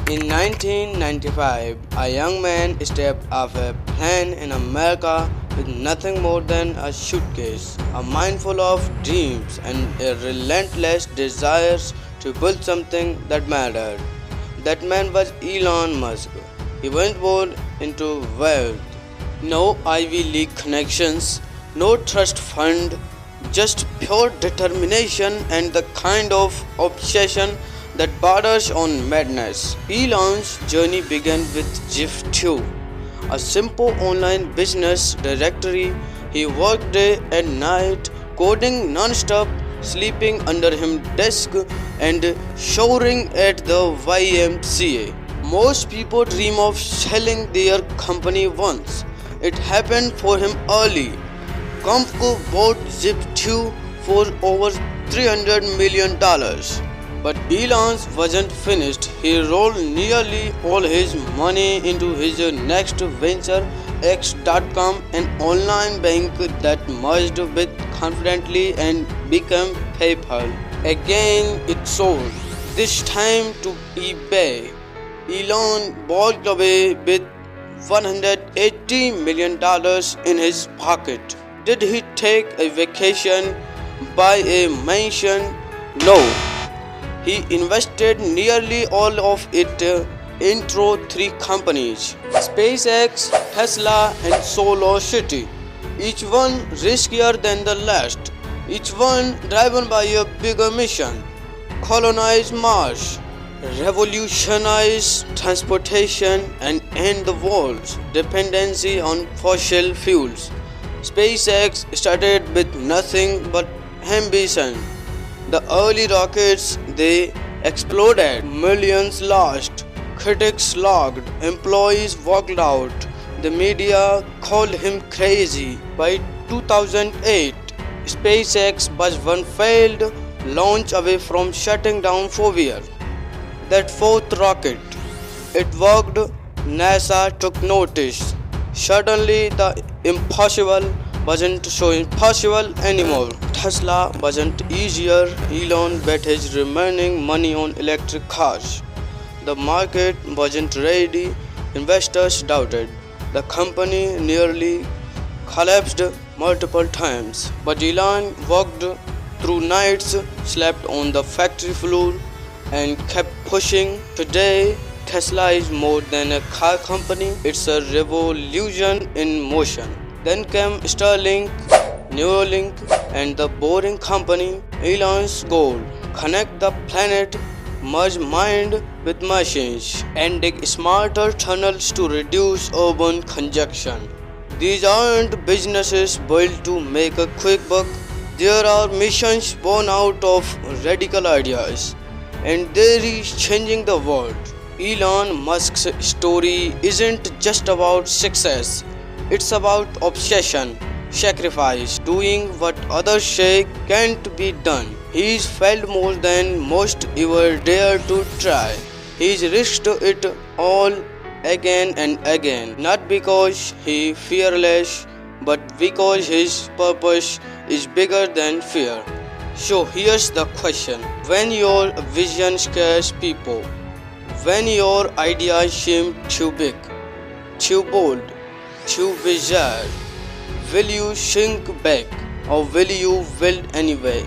In 1995, a young man stepped off a plane in America with nothing more than a suitcase, a mind full of dreams, and a relentless desire to build something that mattered. That man was Elon Musk. He wasn't born into wealth, no Ivy League connections, no trust fund, just pure determination and the kind of obsession that borders on madness. Elon's journey began with GIF2, a simple online business directory. He worked day and night, coding non-stop, sleeping under his desk, and showering at the YMCA. Most people dream of selling their company once. It happened for him early. Compco bought Zip2 for over $300 million. But Elon wasn't finished. He rolled nearly all his money into his next venture, X.com, an online bank that merged with confidently and became PayPal. Again, it sold, this time to eBay. Elon walked away with $180 million in his pocket. Did he take a vacation, buy a mansion? No. He invested nearly all of it into three companies: SpaceX, Tesla, and SolarCity. Each one riskier than the last, each one driven by a bigger mission: colonize Mars, revolutionize transportation, and end the world's dependency on fossil fuels. SpaceX started with nothing but ambition. The early rockets, they exploded, millions lost, critics logged, employees walked out, the media called him crazy. By 2008, SpaceX was one failed launch away from shutting down Fovear. That fourth rocket, it worked, NASA took notice. Suddenly the impossible wasn't so impossible anymore. Tesla wasn't easier. Elon bet his remaining money on electric cars. The market wasn't ready. Investors doubted. The company nearly collapsed multiple times. But Elon worked through nights, slept on the factory floor, and kept pushing. Today, Tesla is more than a car company, it's a revolution in motion. Then came Starlink, Neuralink, and the Boring Company. Elon's goal: connect the planet, merge mind with machines, and dig smarter tunnels to reduce urban congestion. These aren't businesses built to make a quick buck. There are missions born out of radical ideas, and there is changing the world. Elon Musk's story isn't just about success, it's about obsession, sacrifice, doing what others say can't be done. He's failed more than most ever dare to try. He's risked it all again and again, not because he's fearless, but because his purpose is bigger than fear. So here's the question: when your vision scares people, when your ideas seem too big, too bold, too bizarre, will you shrink back or will you build anyway?